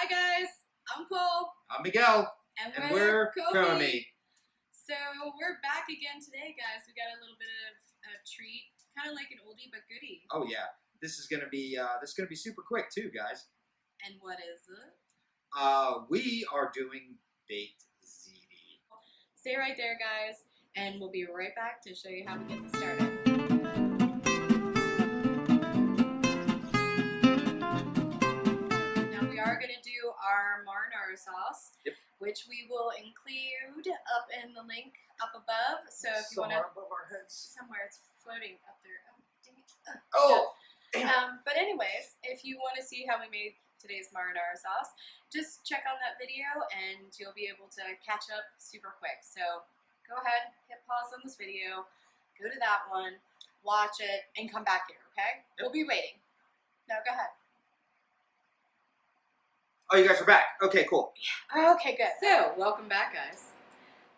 Hi guys, I'm Cole. I'm Miguel. And we're CoMi. CoMi. So we're back again today, guys. We got a little bit of a treat, kind of like an oldie but goodie. Oh yeah, this is gonna be super quick too, guys. And what is it? We are doing baked ziti. Stay right there, guys, and we'll be right back to show you how we get this started. Now we are gonna do our marinara sauce. Yep. Which we will include up in the link up above. So if you want to, above our heads. somewhere it's floating up there. Oh, dang it. Oh. But anyways, if you want to see how we made today's marinara sauce, just check on that video and you'll be able to catch up super quick. So go ahead, hit pause on this video, go to that one, watch it, and come back here, okay? Yep. We'll be waiting. Now go ahead. Oh, you guys are back. Okay, cool. Okay, good. So, welcome back, guys.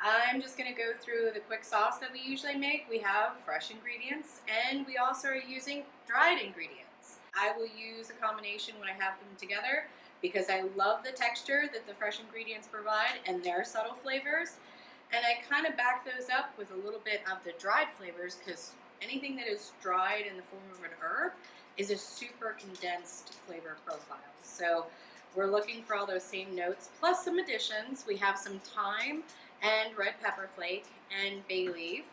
I'm just going to go through the quick sauce that we usually make. We have fresh ingredients, and we also are using dried ingredients. I will use a combination when I have them together because I love the texture that the fresh ingredients provide and their subtle flavors. And I kind of back those up with a little bit of the dried flavors because anything that is dried in the form of an herb is a super condensed flavor profile. So we're looking for all those same notes, plus some additions. We have some thyme and red pepper flake and bay leaf.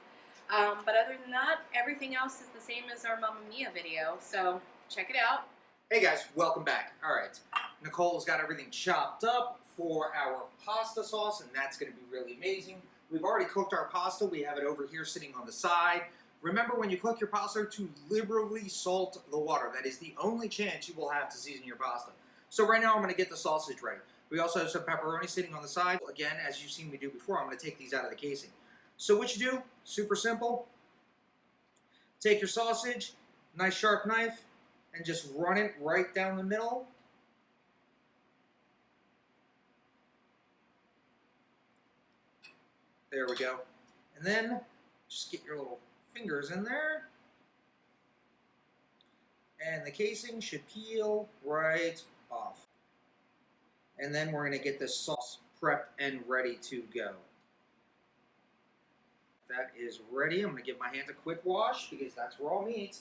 But other than that, everything else is the same as our Mamma Mia video, so check it out. Hey guys, welcome back. All right, Nicole's got everything chopped up for our pasta sauce, and that's going to be really amazing. We've already cooked our pasta. We have it over here sitting on the side. Remember, when you cook your pasta, to liberally salt the water. That is the only chance you will have to season your pasta. So right now I'm going to get the sausage ready. We also have some pepperoni sitting on the side. Again, as you've seen me do before, I'm going to take these out of the casing. So what you do, super simple. Take your sausage, nice sharp knife, and just run it right down the middle. There we go. And then just get your little fingers in there. And the casing should peel right off. And then we're going to get this sauce prepped and ready to go. That is ready. I'm going to give my hands a quick wash because that's raw meat.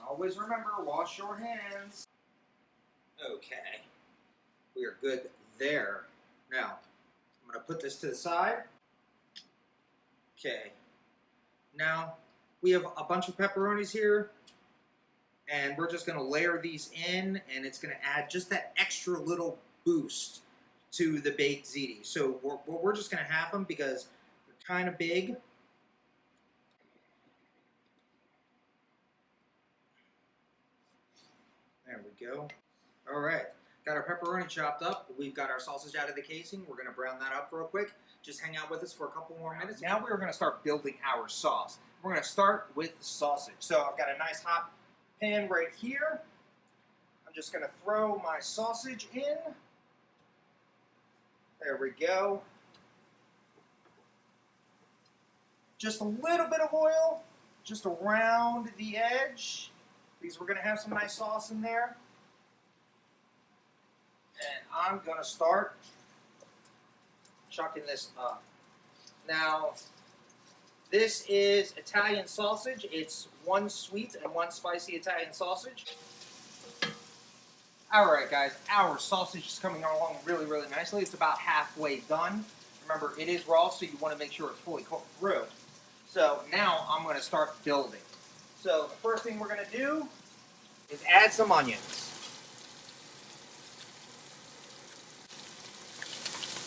Always remember, wash your hands. Okay. We are good there. Now, I'm going to put this to the side. Okay. Now, we have a bunch of pepperonis here. And we're just going to layer these in, and it's going to add just that extra little boost to the baked ziti. So we're just going to have them because they're kind of big. There we go. All right. Got our pepperoni chopped up. We've got our sausage out of the casing. We're going to brown that up real quick. Just hang out with us for a couple more minutes. Now we're going to start building our sauce. We're going to start with the sausage. So I've got a nice hot pan right here. I'm just going to throw my sausage in. There we go. Just a little bit of oil, just around the edge, because we're going to have some nice sauce in there. And I'm going to start chucking this up. Now, this is Italian sausage. It's one sweet and one spicy Italian sausage. Alright guys, our sausage is coming along really, really nicely. It's about halfway done. Remember, it is raw, so you want to make sure it's fully cooked through. So now I'm going to start building. So the first thing we're going to do is add some onions.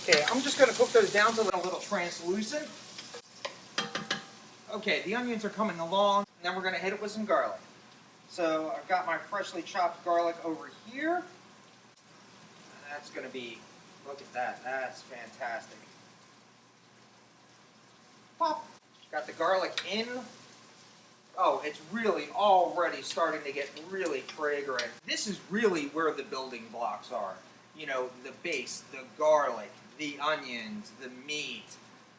Okay, I'm just going to cook those down to a little translucent. Okay, the onions are coming along, and then we're going to hit it with some garlic. So I've got my freshly chopped garlic over here. That's going to be, look at that, that's fantastic. Pop. Got the garlic in. Oh, it's really already starting to get really fragrant. This is really where the building blocks are. You know, the base, the garlic, the onions, the meat.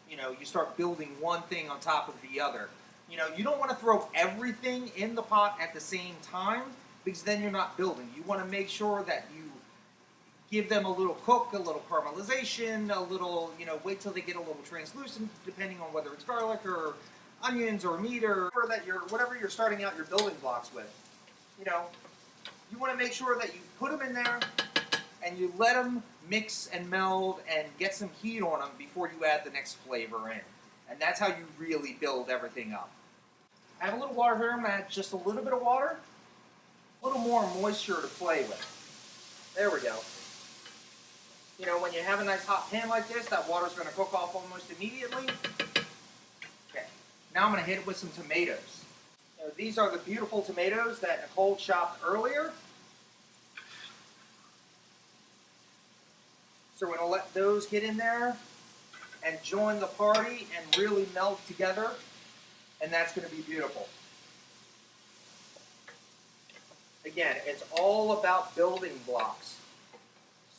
You know, you start building one thing on top of the other. You know, you don't want to throw everything in the pot at the same time because then you're not building. You want to make sure that you give them a little cook, a little caramelization, a little, you know, wait till they get a little translucent, depending on whether it's garlic or onions or meat or whatever you're starting out your building blocks with. You know, you want to make sure that you put them in there and you let them mix and meld and get some heat on them before you add the next flavor in. And that's how you really build everything up. I have a little water here. I'm going to add just a little bit of water, a little more moisture to play with. There we go. You know, when you have a nice hot pan like this, that water's going to cook off almost immediately. Okay, now I'm going to hit it with some tomatoes. You know, these are the beautiful tomatoes that Nicole chopped earlier. So we're going to let those get in there and join the party and really melt together. And that's going to be beautiful. Again, it's all about building blocks.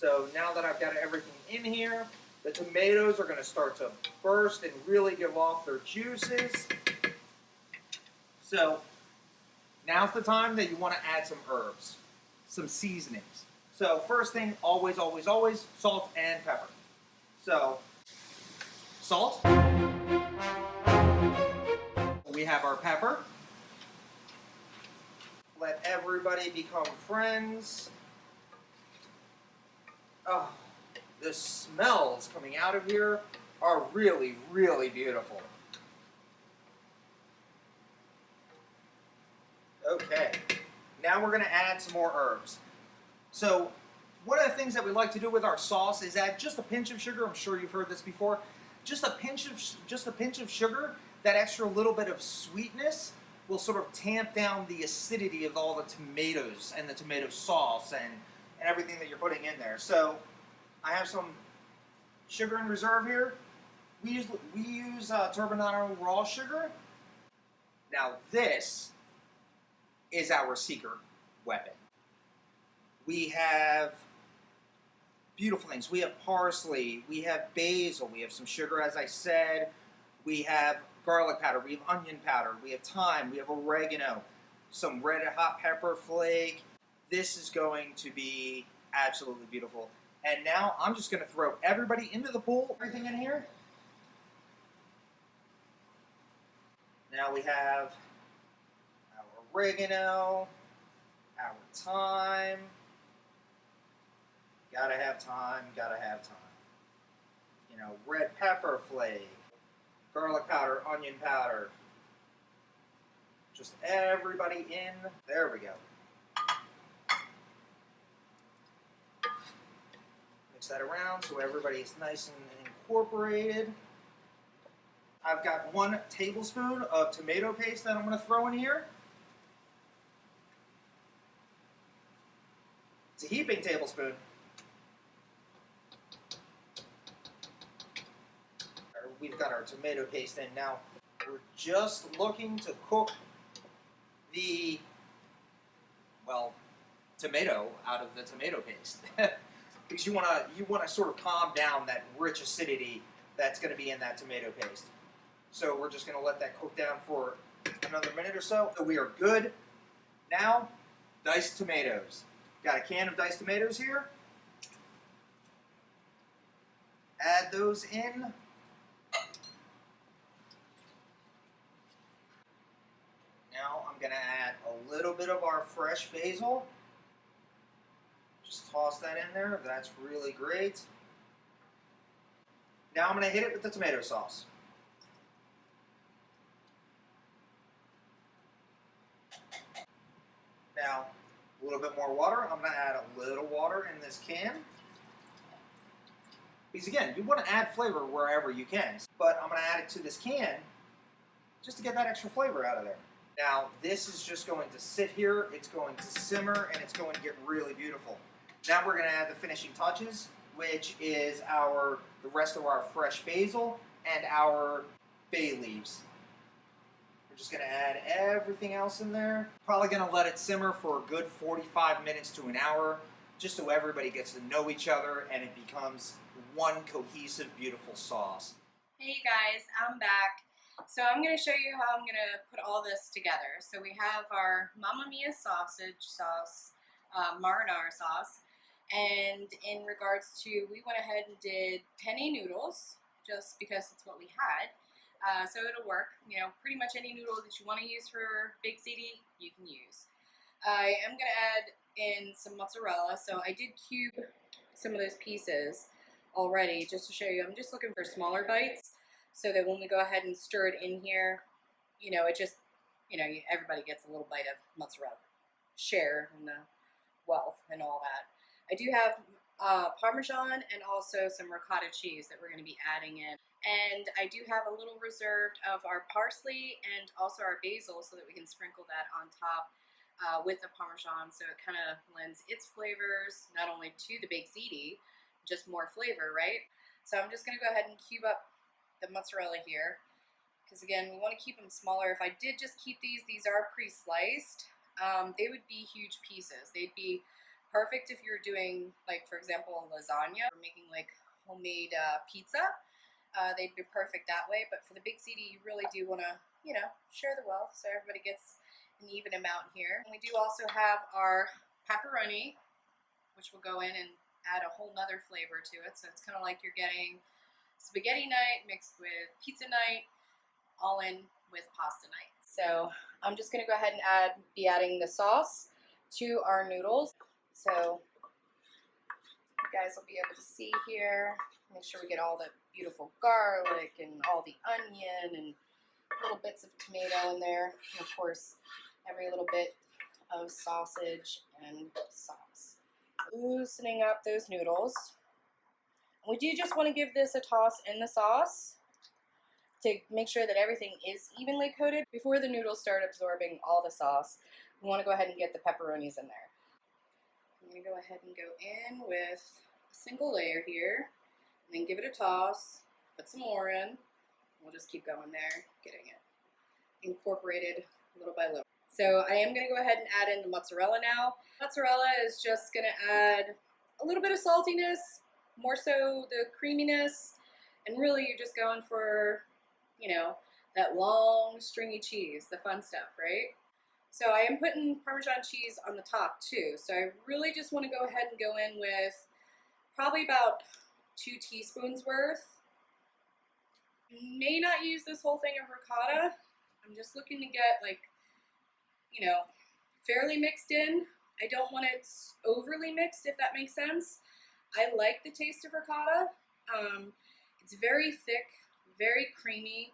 So now that I've got everything in here, the tomatoes are going to start to burst and really give off their juices. So now's the time that you want to add some herbs, some seasonings. So first thing, always, always, always, salt and pepper. So salt. We have our pepper. Let everybody become friends. Oh, the smells coming out of here are really, really beautiful. Okay, now we're going to add some more herbs. So one of the things that we like to do with our sauce is add just a pinch of sugar. I'm sure you've heard this before. Just a pinch of sugar. That extra little bit of sweetness will sort of tamp down the acidity of all the tomatoes and the tomato sauce and everything that you're putting in there. So I have some sugar in reserve here. We use turbinado raw sugar. Now this is our secret weapon. We have beautiful things. We have parsley, we have basil, we have some sugar, as I said. We have garlic powder, we have onion powder, we have thyme, we have oregano, some red hot pepper flake. This is going to be absolutely beautiful. And now I'm just going to throw everybody into the pool. Everything in here. Now we have our oregano, our thyme. Gotta have thyme, gotta have thyme. You know, red pepper flake, garlic powder, onion powder. Just everybody in. There we go. Mix that around so everybody's nice and incorporated. I've got 1 tablespoon of tomato paste that I'm going to throw in here. It's a heaping tablespoon. We've got our tomato paste in now. We're just looking to cook the, well, tomato out of the tomato paste. Because you want to sort of calm down that rich acidity that's going to be in that tomato paste. So we're just going to let that cook down for another minute or so. So we are good. Now, diced tomatoes. Got a can of diced tomatoes here. Add those in. Now I'm going to add a little bit of our fresh basil. Just toss that in there. That's really great. Now I'm going to hit it with the tomato sauce. Now, a little bit more water. I'm going to add a little water in this can. Because again, you want to add flavor wherever you can. But I'm going to add it to this can just to get that extra flavor out of there. Now, this is just going to sit here. It's going to simmer, and it's going to get really beautiful. Now we're going to add the finishing touches, which is the rest of our fresh basil and our bay leaves. We're just going to add everything else in there. Probably going to let it simmer for a good 45 minutes to an hour, just so everybody gets to know each other and it becomes one cohesive, beautiful sauce. Hey guys, I'm back. So I'm going to show you how I'm going to put all this together. So we have our Mamma Mia sausage sauce, marinara sauce. And in regards to, we went ahead and did penne noodles just because it's what we had. So it'll work. You know, pretty much any noodle that you want to use for baked ziti, you can use. I am going to add in some mozzarella. So I did cube some of those pieces already just to show you. I'm just looking for smaller bites so that when we go ahead and stir it in here, you know, it just, you know, everybody gets a little bite of mozzarella. Share in the wealth and all that. I do have Parmesan and also some ricotta cheese that we're going to be adding in. And I do have a little reserved of our parsley and also our basil so that we can sprinkle that on top with the Parmesan, so it kind of lends its flavors not only to the baked ziti, just more flavor, right? So I'm just going to go ahead and cube up the mozzarella here because again, we want to keep them smaller. If I did just keep these are pre-sliced, they would be huge pieces. They'd be perfect if you're doing, like, for example, lasagna or making like homemade pizza. They'd be perfect that way. But for the baked ziti, you really do want to, you know, share the wealth so everybody gets an even amount here. And we do also have our pepperoni, which will go in and add a whole nother flavor to it. So it's kind of like you're getting spaghetti night mixed with pizza night, all in with pasta night. So I'm just going to go ahead and be adding the sauce to our noodles. So you guys will be able to see here. Make sure we get all the beautiful garlic and all the onion and little bits of tomato in there. And of course, every little bit of sausage and sauce. Loosening up those noodles. We do just want to give this a toss in the sauce to make sure that everything is evenly coated. Before the noodles start absorbing all the sauce, we want to go ahead and get the pepperonis in there. I'm going to go ahead and go in with a single layer here, and then give it a toss, put some more in. We'll just keep going there, getting it incorporated little by little. So I am going to go ahead and add in the mozzarella now. Mozzarella is just going to add a little bit of saltiness, more so the creaminess, and really you're just going for, you know, that long stringy cheese, the fun stuff, right? So I am putting Parmesan cheese on the top too. So I really just want to go ahead and go in with probably about 2 teaspoons worth. May not use this whole thing of ricotta. I'm just looking to get, like, you know, fairly mixed in. I don't want it overly mixed, if that makes sense. I like the taste of ricotta. It's very thick, very creamy,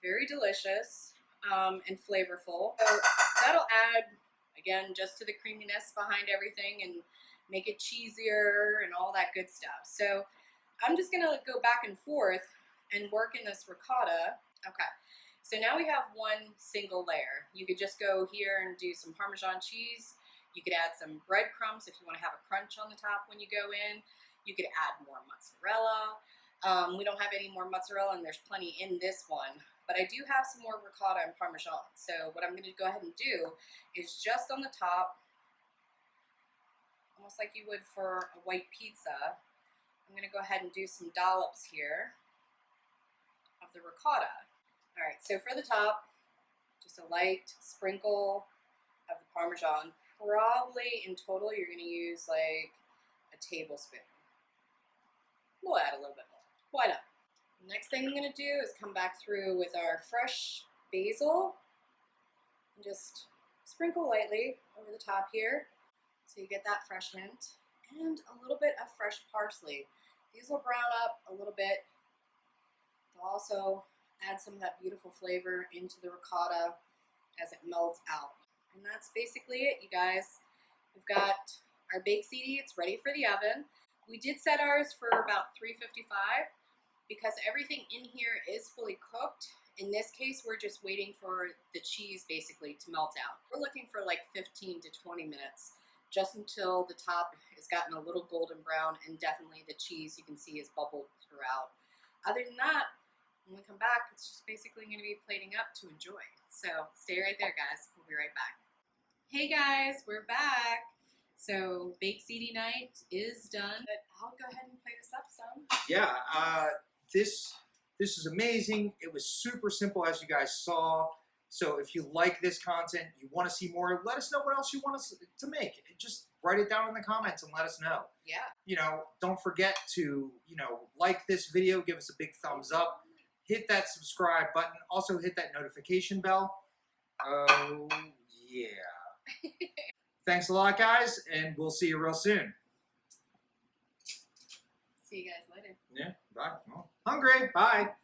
very delicious, and flavorful. So that'll add, again, just to the creaminess behind everything and make it cheesier and all that good stuff. So I'm just gonna go back and forth and work in this ricotta. Okay, so now we have one single layer. You could just go here and do some Parmesan cheese. You could add some breadcrumbs if you want to have a crunch on the top when you go in. You could add more mozzarella. We don't have any more mozzarella, and there's plenty in this one, but I do have some more ricotta and Parmesan. So what I'm going to go ahead and do is just on the top, almost like you would for a white pizza, I'm going to go ahead and do some dollops here of the ricotta. All right, so for the top, just a light sprinkle of the Parmesan. Probably in total, you're going to use like a tablespoon. We'll add a little bit more. Why not? Next thing I'm going to do is come back through with our fresh basil and just sprinkle lightly over the top here so you get that fresh hint, and a little bit of fresh parsley. These will brown up a little bit. They'll also add some of that beautiful flavor into the ricotta as it melts out. And that's basically it, you guys. We've got our baked ziti. It's ready for the oven. We did set ours for about 355 because everything in here is fully cooked. In this case, we're just waiting for the cheese basically to melt out. We're looking for like 15 to 20 minutes, just until the top has gotten a little golden brown, and definitely the cheese you can see is bubbled throughout. Other than that, when we come back, it's just basically going to be plating up to enjoy. So stay right there, guys. We'll be right back. Hey guys, we're back. So baked ziti night is done, but I'll go ahead and plate us up some. Yeah, this is amazing. It was super simple, as you guys saw. So if you like this content, you want to see more, let us know what else you want us to make. Just write it down in the comments and let us know. Yeah. Don't forget to, like this video, give us a big thumbs up, hit that subscribe button, also hit that notification bell. Oh, yeah. Thanks a lot, guys, and we'll see you real soon. See you guys later. Yeah, bye. Well, hungry. Bye.